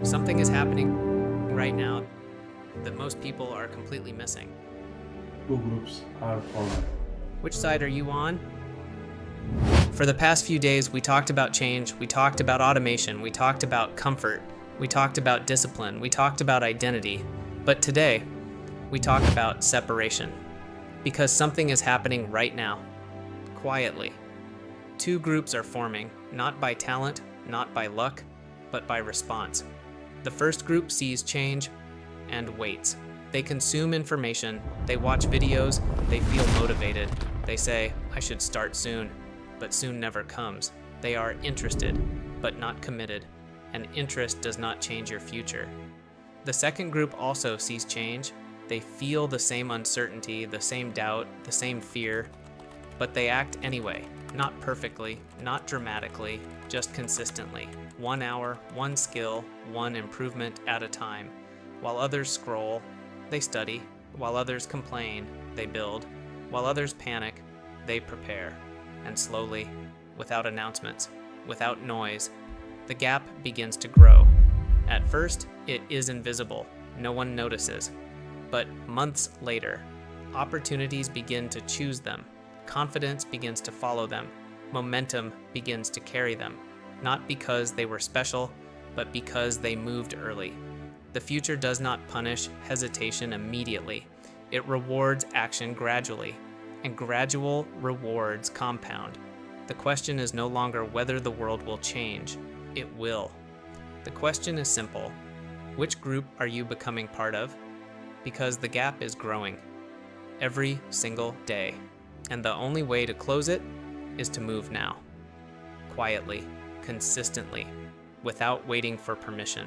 Something is happening right now that most people are completely missing. Two groups are forming. Which side are you on? For the past few days, we talked about change, we talked about automation, we talked about comfort, we talked about discipline, we talked about identity. But today, we talk about separation. Because something is happening right now, quietly. Two groups are forming, not by talent, not by luck, but by response. The first group sees change and waits. They consume information, they watch videos, they feel motivated. They say, I should start soon, but soon never comes. They are interested, but not committed, and interest does not change your future. The second group also sees change. They feel the same uncertainty, the same doubt, the same fear, but they act anyway, not perfectly, not dramatically, just consistently. 1 hour, one skill, one improvement at a time. While others scroll, they study. While others complain, they build. While others panic, they prepare. And slowly, without announcements, without noise, the gap begins to grow. At first, it is invisible. No one notices. But months later, opportunities begin to choose them. Confidence begins to follow them. Momentum begins to carry them. Not because they were special, but because they moved early. The future does not punish hesitation immediately. It rewards action gradually, and gradual rewards compound. The question is no longer whether the world will change. It will. The question is simple. Which group are you becoming part of? Because the gap is growing every single day, and the only way to close it is to move now, quietly, consistently, without waiting for permission.